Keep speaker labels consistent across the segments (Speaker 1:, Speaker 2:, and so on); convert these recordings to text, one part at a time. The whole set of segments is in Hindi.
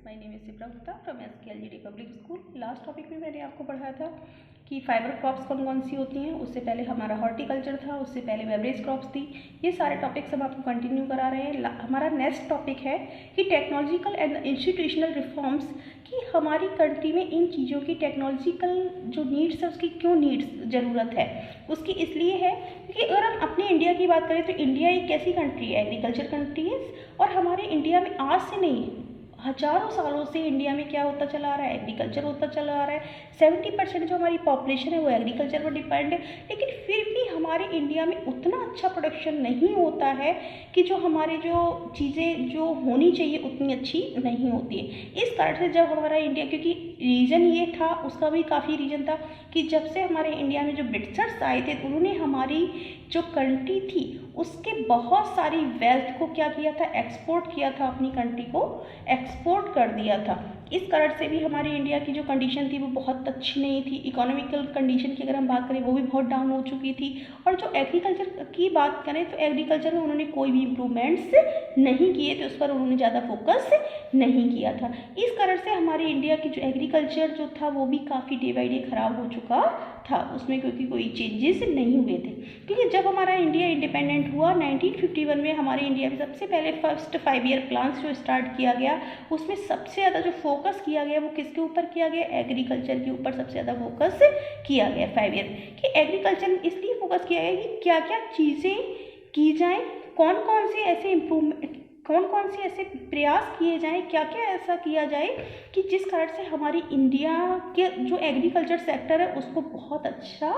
Speaker 1: My name is Shipra Gupta from SKLGD public school. Last topic में मैंने आपको पढ़ाया था कि फाइबर क्रॉप्स कौन कौन सी होती हैं। उससे पहले हमारा हॉर्टिकल्चर था, उससे पहले बेवरेज क्रॉप्स थी। ये सारे टॉपिक्स हम आपको कंटिन्यू करा रहे हैं। हमारा नेक्स्ट टॉपिक है कि टेक्नोलॉजिकल एंड इंस्टीट्यूशनल रिफॉर्म्स, कि हमारी कंट्री में इन चीज़ों की टेक्नोलॉजिकल जो नीड्स है उसकी क्यों ज़रूरत है। उसकी इसलिए है क्योंकि अगर हम अपने इंडिया की बात करें तो इंडिया एक कैसी कंट्री है, एग्रीकल्चर कंट्री है। और हमारे इंडिया में आज से नहीं हजारों सालों से इंडिया में क्या होता चला आ रहा है, एग्रीकल्चर होता चला आ रहा है। 70% जो हमारी पॉपुलेशन है वो एग्रीकल्चर पर डिपेंड है। लेकिन फिर भी हमारे इंडिया में उतना अच्छा प्रोडक्शन नहीं होता है कि जो हमारे जो चीज़ें जो होनी चाहिए उतनी अच्छी नहीं होती है। इस कारण से जब हमारा इंडिया, क्योंकि रीज़न ये था, उसका भी काफ़ी रीज़न था कि जब से हमारे इंडिया में जो ब्रिटिशर्स आए थे उन्होंने हमारी जो कंट्री थी उसके बहुत सारी वेल्थ को क्या किया था, एक्सपोर्ट किया था, अपनी कंट्री को एक्सपोर्ट कर दिया था। इस कारण से भी हमारे इंडिया की जो कंडीशन थी वो बहुत अच्छी नहीं थी। इकोनॉमिकल कंडीशन की अगर हम बात करें वो भी बहुत डाउन हो चुकी थी। और जो एग्रीकल्चर की बात करें तो एग्रीकल्चर में उन्होंने कोई भी इम्प्रूवमेंट्स नहीं किए थे, उस पर उन्होंने ज़्यादा फोकस नहीं किया था। इस कारण से हमारे इंडिया की जो एग्रीकल्चर जो था वो भी काफ़ी डे बाई डे खराब हो चुका था उसमें, क्योंकि कोई चेंजेस नहीं हुए थे। क्योंकि जब हमारा इंडिया इंडिपेंडेंट हुआ 1951 में, हमारे इंडिया में सबसे पहले फर्स्ट 5 ईयर प्लान्स जो स्टार्ट किया गया उसमें सबसे ज़्यादा जो फोकस किया गया वो किसके ऊपर किया गया, एग्रीकल्चर के ऊपर सबसे ज़्यादा फोकस किया गया 5 ईयर कि एग्रीकल्चर में इसलिए फोकस किया गया कि क्या क्या चीज़ें की जाएँ, कौन कौन से ऐसे इम्प्रूवमेंट, कौन कौन से ऐसे प्रयास किए जाएं, क्या क्या ऐसा किया जाए कि जिस कारण से हमारी इंडिया के जो एग्रीकल्चर सेक्टर है उसको बहुत अच्छा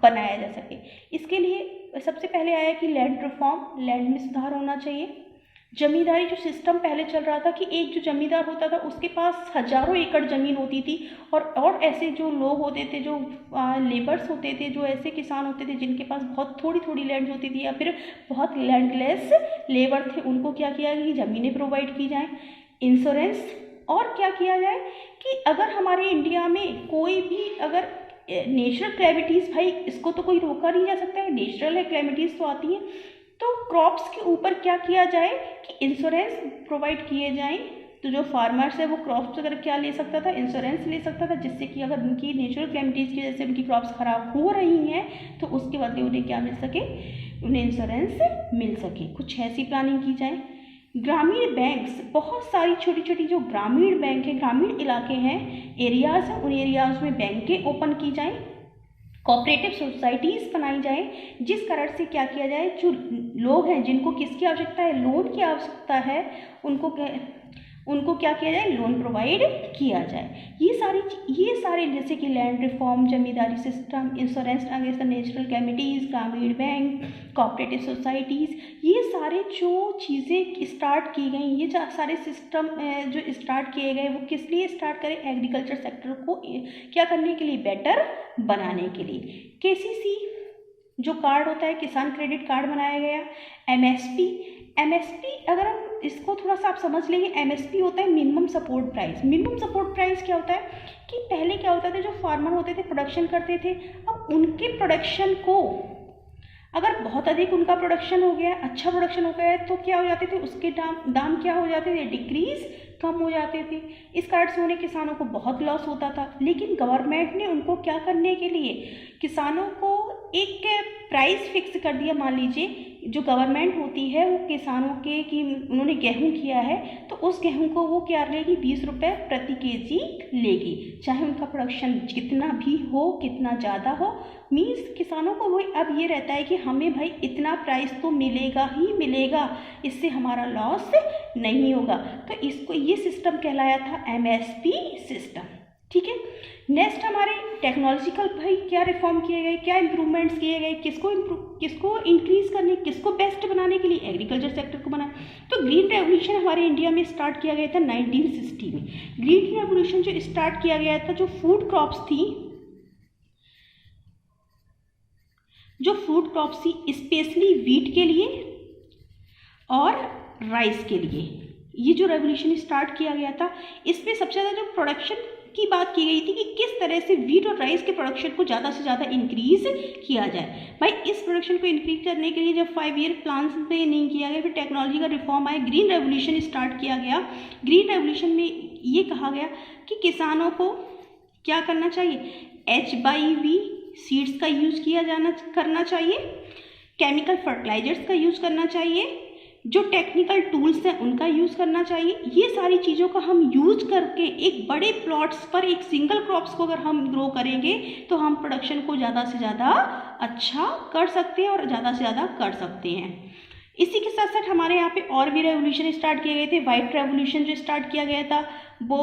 Speaker 1: बनाया जा सके। इसके लिए सबसे पहले आया कि लैंड रिफॉर्म, लैंड में सुधार होना चाहिए। जमींदारी जो सिस्टम पहले चल रहा था कि एक जो जमींदार होता था उसके पास हजारों एकड़ ज़मीन होती थी और ऐसे जो लोग होते थे, जो लेबर्स होते थे, जो ऐसे किसान होते थे जिनके पास बहुत थोड़ी थोड़ी लैंड होती थी या फिर बहुत लैंडलेस लेबर थे, उनको क्या किया कि ज़मीनें प्रोवाइड की जाएँ। इंश्योरेंस, और क्या किया जाए कि अगर हमारे इंडिया में कोई भी अगर नेचुरल कैलेमिटीज़, भाई इसको तो कोई रोका नहीं जा सकता है, नेचुरल कैलेमिटीज़ तो आती हैं, तो क्रॉप्स के ऊपर क्या किया जाए कि इंश्योरेंस प्रोवाइड किए जाएं। तो जो फार्मर्स है वो क्रॉप्स अगर क्या ले सकता था, इंश्योरेंस ले सकता था, जिससे कि अगर उनकी नेचुरल कैलेमिटीज़ की वजह से उनकी क्रॉप्स ख़राब हो रही हैं तो उसके बदले उन्हें क्या मिल सके, उन्हें इंश्योरेंस मिल सके। कुछ ऐसी प्लानिंग की जाए। ग्रामीण बैंक्स, बहुत सारी छोटी छोटी जो ग्रामीण बैंक है, ग्रामीण इलाके हैं, एरियाज़ हैं, उन एरियाज़ में बैंकें ओपन की जाएँ। कोऑपरेटिव सोसाइटीज़ बनाई जाए जिस कारण से क्या किया जाए, जो लोग हैं जिनको किसकी आवश्यकता है, लोन की आवश्यकता है, उनको क्या किया जाए, लोन प्रोवाइड किया जाए। ये सारे जैसे कि land reform, zamindari system, insurance against the natural calamities, ग्रामीण बैंक, कोऑपरेटिव सोसाइटीज़, ये सारे जो चीज़ें स्टार्ट की गई, ये जो सारे सिस्टम जो स्टार्ट किए गए वो किस लिए स्टार्ट करें, एग्रीकल्चर सेक्टर को क्या करने के लिए, बेटर बनाने के लिए। KCC जो कार्ड होता है, किसान क्रेडिट कार्ड बनाया गया। MSP अगर हम इसको थोड़ा सा आप समझ लेंगे, MSP होता है minimum support price. Minimum support price क्या होता है कि पहले क्या होता था, जो फार्मर होते थे प्रोडक्शन करते थे, अब उनके प्रोडक्शन को अगर बहुत अधिक उनका प्रोडक्शन हो गया, अच्छा प्रोडक्शन हो गया है, तो क्या हो जाते थे, उसके दाम क्या हो जाते थे, डिक्रीज, कम हो जाते थे। इस कारण से उन्हें किसानों को बहुत लॉस होता था। लेकिन गवर्नमेंट ने उनको क्या करने के लिए, किसानों को एक प्राइस फिक्स कर दिया। मान लीजिए जो गवर्नमेंट होती है वो किसानों के कि उन्होंने गेहूं किया है तो उस गेहूं को वो क्या लेगी, 20 रुपये प्रति केजी लेगी, चाहे उनका प्रोडक्शन कितना भी हो, कितना ज़्यादा हो। मीन्स किसानों को वो अब ये रहता है कि हमें भाई इतना प्राइस तो मिलेगा ही मिलेगा, इससे हमारा लॉस नहीं होगा। तो इसको ये सिस्टम कहलाया था MSP सिस्टम। ठीक है। नेक्स्ट हमारे टेक्नोलॉजिकल, भाई क्या रिफॉर्म किए गए, क्या इंप्रूवमेंट्स किए गए, किसको इंक्रीज करने, किसको बेस्ट बनाने के लिए, एग्रीकल्चर सेक्टर को बनाए। तो ग्रीन रेवोल्यूशन हमारे इंडिया में स्टार्ट किया गया था 1960 में। ग्रीन रेवोल्यूशन जो स्टार्ट किया गया था, जो फूड क्रॉप्स थी स्पेशली वीट के लिए और राइस के लिए, ये जो रेवोल्यूशन स्टार्ट किया गया था, इसमें सबसे ज़्यादा जो प्रोडक्शन की बात की गई थी कि किस तरह से वीट और राइस के प्रोडक्शन को ज़्यादा से ज़्यादा इंक्रीज किया जाए। भाई इस प्रोडक्शन को इंक्रीज करने के लिए जब 5 ईयर प्लान पे नहीं किया गया, फिर टेक्नोलॉजी का रिफॉर्म आया, ग्रीन रेवोल्यूशन स्टार्ट किया गया। ग्रीन रेवोल्यूशन में ये कहा गया कि किसानों को क्या करना चाहिए, HYV सीड्स का यूज करना चाहिए, केमिकल फर्टिलाइजर्स का यूज करना चाहिए, जो टेक्निकल टूल्स हैं उनका यूज़ करना चाहिए। ये सारी चीज़ों का हम यूज करके एक बड़े प्लॉट्स पर एक सिंगल क्रॉप्स को अगर हम ग्रो करेंगे तो हम प्रोडक्शन को ज़्यादा से ज़्यादा अच्छा कर सकते हैं और ज़्यादा से ज़्यादा कर सकते हैं। इसी के साथ साथ हमारे यहाँ पे और भी रेवोल्यूशन स्टार्ट किए गए थे। वाइट रेवोल्यूशन जो स्टार्ट किया गया था वो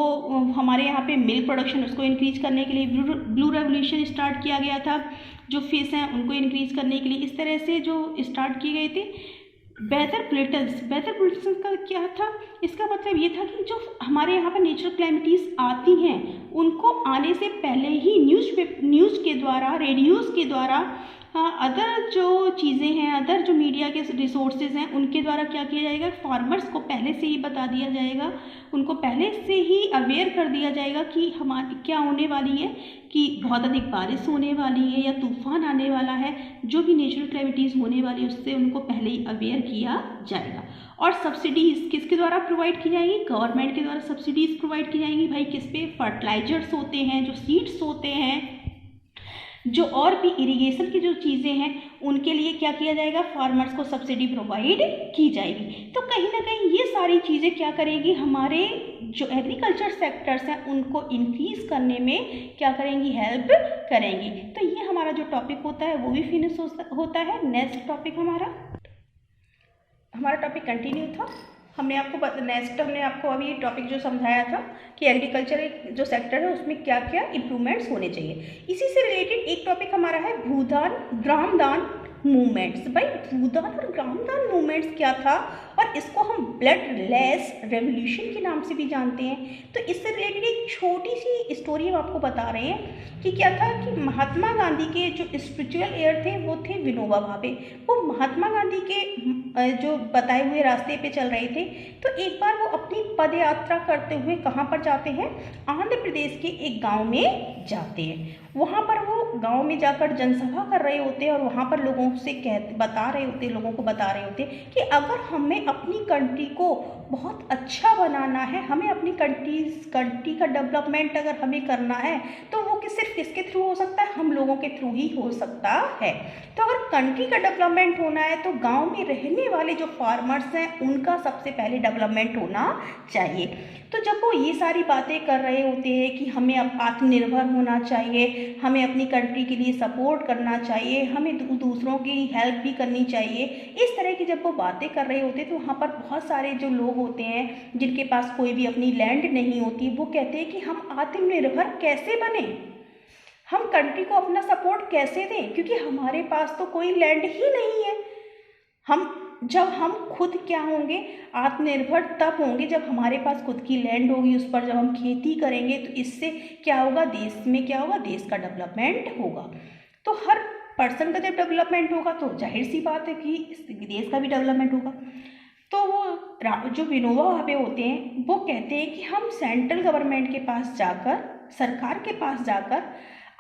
Speaker 1: हमारे यहाँ पे मिल्क प्रोडक्शन उसको इंक्रीज करने के लिए। ब्लू रेवोल्यूशन स्टार्ट किया गया था, जो फिश हैं उनको इंक्रीज करने के लिए। इस तरह से जो स्टार्ट किए गए थे। वेदर बुलेटिन्स का क्या था, इसका मतलब ये था कि जो हमारे यहाँ पर नेचुरल क्लैमिटीज़ आती हैं उनको आने से पहले ही न्यूज़ के द्वारा, रेडियोज़ के द्वारा, अदर जो चीज़ें हैं, अदर जो मीडिया के रिसोर्सेज हैं उनके द्वारा क्या किया जाएगा, फार्मर्स को पहले से ही बता दिया जाएगा, उनको पहले से ही अवेयर कर दिया जाएगा कि हमारी क्या होने वाली है, कि बहुत अधिक बारिश होने वाली है या तूफान आने वाला है। जो भी नेचुरल क्लैमिटीज़ होने वाली है उससे उनको पहले ही अवेयर किया जाएगा। और सब्सिडीज़ किसके द्वारा प्रोवाइड की जाएगी, गवर्नमेंट के द्वारा सब्सिडीज़ प्रोवाइड की जाएंगी। भाई किस पे, फर्टिलाइजर्स होते हैं, जो सीड्स होते हैं, जो और भी इरिगेशन की जो चीज़ें हैं उनके लिए क्या किया जाएगा, फार्मर्स को सब्सिडी प्रोवाइड की जाएगी। तो कहीं ना कहीं ये सारी चीज़ें क्या करेंगी, हमारे जो एग्रीकल्चर सेक्टर्स हैं उनको इंक्रीज करने में क्या करेंगी, हेल्प करेंगी। तो ये हमारा जो टॉपिक होता है वो भी फिनिश होता है। नेक्स्ट टॉपिक हमारा टॉपिक कंटिन्यू था। हमने आपको अभी टॉपिक जो समझाया था कि एग्रीकल्चर जो सेक्टर है उसमें क्या क्या इम्प्रूवमेंट्स होने चाहिए। इसी से रिलेटेड एक टॉपिक हमारा है ग्रामदान मूवमेंट्स। भाई भूदान और ग्रामदान मूवमेंट्स क्या था, और इसको हम ब्लड लेस रेवोल्यूशन के नाम से भी जानते हैं। तो इससे रिलेटेड एक छोटी सी स्टोरी हम आपको बता रहे हैं कि क्या था कि महात्मा गांधी के जो स्पिरिचुअल एयर थे वो थे विनोबा भावे। वो महात्मा गांधी के जो बताए हुए रास्ते पे चल रहे थे। तो एक बार वो अपनी पद यात्रा करते हुए कहाँ पर जाते हैं, आंध्र प्रदेश के एक गांव में जाते हैं। वहाँ पर वो गांव में जाकर जनसभा कर रहे होते हैं और वहाँ पर लोगों को बता रहे होते कि अगर हमें अपनी कंट्री को बहुत अच्छा बनाना है, हमें अपनी कंट्री का डेवलपमेंट अगर हमें करना है तो वो सिर्फ किसके थ्रू हो सकता है, हम लोगों के थ्रू ही हो सकता है। तो अगर कंट्री का डेवलपमेंट होना है तो गांव में रहने वाले जो फार्मर्स हैं उनका सबसे पहले डेवलपमेंट होना चाहिए। तो जब वो ये सारी बातें कर रहे होते हैं कि हमें अब आत्मनिर्भर होना चाहिए, हमें अपनी कंट्री के लिए सपोर्ट करना चाहिए, हमें दूसरों की हेल्प भी करनी चाहिए, इस तरह की जब वो बातें कर रहे होते हैं तो वहाँ पर बहुत सारे जो लोग होते हैं जिनके पास कोई भी अपनी लैंड नहीं होती, वो कहते हैं कि हम आत्मनिर्भर कैसे बने, हम कंट्री को अपना सपोर्ट कैसे दें, क्योंकि हमारे पास तो कोई लैंड ही नहीं है। जब हम खुद क्या होंगे, आत्मनिर्भर तब होंगे जब हमारे पास खुद की लैंड होगी, उस पर जब हम खेती करेंगे तो इससे क्या होगा, देश में क्या होगा, देश का डेवलपमेंट होगा। तो हर पर्सन का जब डेवलपमेंट होगा तो जाहिर सी बात है कि देश का भी डेवलपमेंट होगा। तो वो जो विनोबा भावे होते हैं वो कहते हैं कि हम सेंट्रल गवर्नमेंट के पास जाकर, सरकार के पास जाकर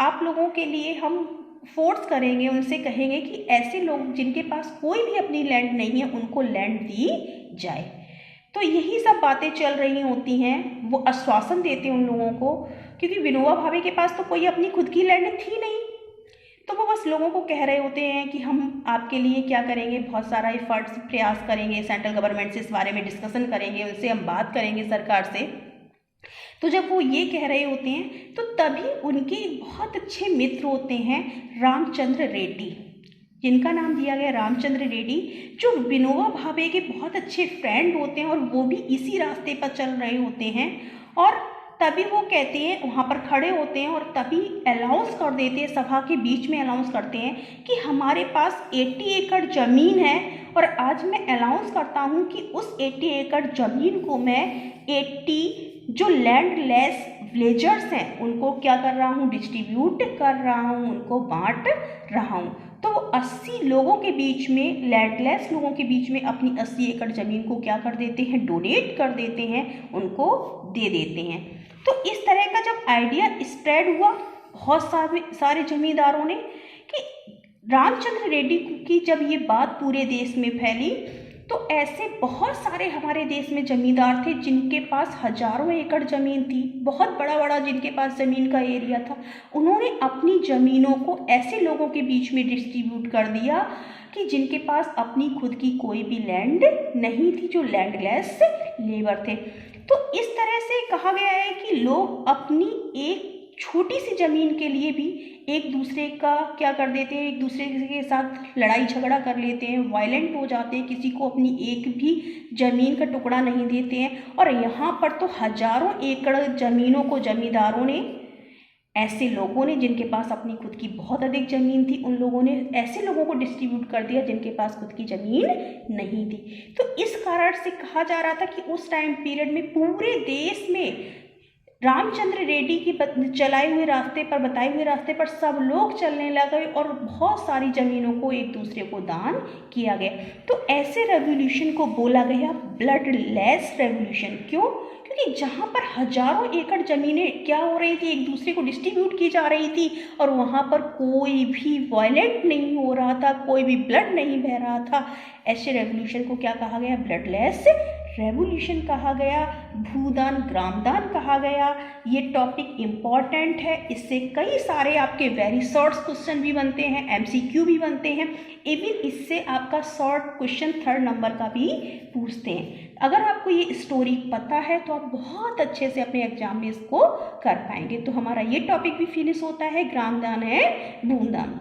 Speaker 1: आप लोगों के लिए हम फोर्स करेंगे, उनसे कहेंगे कि ऐसे लोग जिनके पास कोई भी अपनी लैंड नहीं है उनको लैंड दी जाए। तो यही सब बातें चल रही होती हैं। वो आश्वासन देते हैं उन लोगों को, क्योंकि विनोबा भावे के पास तो कोई अपनी खुद की लैंड थी नहीं। तो वो बस लोगों को कह रहे होते हैं कि हम आपके लिए क्या करेंगे, बहुत सारा एफर्ट्स प्रयास करेंगे, सेंट्रल गवर्नमेंट से इस बारे में डिस्कशन करेंगे, उनसे हम बात करेंगे सरकार से। तो जब वो ये कह रहे होते हैं तो तभी उनके बहुत अच्छे मित्र होते हैं रामचंद्र रेड्डी, जिनका नाम दिया गया रामचंद्र रेड्डी, जो विनोबा भावे के बहुत अच्छे फ्रेंड होते हैं और वो भी इसी रास्ते पर चल रहे होते हैं। और तभी वो कहते हैं, वहाँ पर खड़े होते हैं और तभी अनाउंस कर देते हैं, सभा के बीच में अनाउंस करते हैं कि हमारे पास 80 एकड़ ज़मीन है और आज मैं अनाउंस करता हूँ कि उस 80 एकड़ ज़मीन को मैं 80 जो लैंड लेस विलेजर्स हैं उनको क्या कर रहा हूँ, डिस्ट्रीब्यूट कर रहा हूँ, उनको बांट रहा हूँ। तो 80 लोगों के बीच में, लैंडलेस लोगों के बीच में अपनी 80 एकड़ ज़मीन को क्या कर देते हैं, डोनेट कर देते हैं, उनको दे देते हैं। तो इस तरह का जब आइडिया स्प्रेड हुआ बहुत सारे जमींदारों ने कि रामचंद्र रेड्डी की जब ये बात पूरे देश में फैली, तो ऐसे बहुत सारे हमारे देश में जमींदार थे जिनके पास हजारों एकड़ ज़मीन थी, बहुत बड़ा बड़ा जिनके पास ज़मीन का एरिया था। उन्होंने अपनी ज़मीनों को ऐसे लोगों के बीच में डिस्ट्रीब्यूट कर दिया कि जिनके पास अपनी खुद की कोई भी लैंड नहीं थी, जो लैंडलेस लेबर थे। तो इस तरह से कहा गया है कि लोग अपनी एक छोटी सी ज़मीन के लिए भी एक दूसरे का क्या कर देते हैं, एक दूसरे के साथ लड़ाई झगड़ा कर लेते हैं, वायलेंट हो जाते हैं, किसी को अपनी एक भी ज़मीन का टुकड़ा नहीं देते हैं। और यहाँ पर तो हजारों एकड़ ज़मीनों को जमींदारों ने, ऐसे लोगों ने जिनके पास अपनी खुद की बहुत अधिक ज़मीन थी, उन लोगों ने ऐसे लोगों को डिस्ट्रीब्यूट कर दिया जिनके पास खुद की ज़मीन नहीं थी। तो इस कारण से कहा जा रहा था कि उस टाइम पीरियड में पूरे देश में रामचंद्र रेड्डी की चलाए हुए रास्ते पर, बताए हुए रास्ते पर सब लोग चलने लगे और बहुत सारी ज़मीनों को एक दूसरे को दान किया गया। तो ऐसे रेवोल्यूशन को बोला गया ब्लडलेस रेवोल्यूशन। क्यों? क्योंकि जहाँ पर हजारों एकड़ ज़मीनें क्या हो रही थी, एक दूसरे को डिस्ट्रीब्यूट की जा रही थी और वहाँ पर कोई भी वायलेंट नहीं हो रहा था, कोई भी ब्लड नहीं बह रहा था, ऐसे रेवोल्यूशन को क्या कहा गया, ब्लडलेस रेवोल्यूशन कहा गया, भूदान ग्रामदान कहा गया। ये टॉपिक इम्पॉर्टेंट है, इससे कई सारे आपके वेरी शॉर्ट क्वेश्चन भी बनते हैं, एमसीक्यू भी बनते हैं, इवन इससे आपका शॉर्ट क्वेश्चन 3rd नंबर का भी पूछते हैं। अगर आपको ये स्टोरी पता है तो आप बहुत अच्छे से अपने एग्जाम में इसको कर पाएंगे। तो हमारा ये टॉपिक भी फिनिश होता है, ग्रामदान है बूंदान।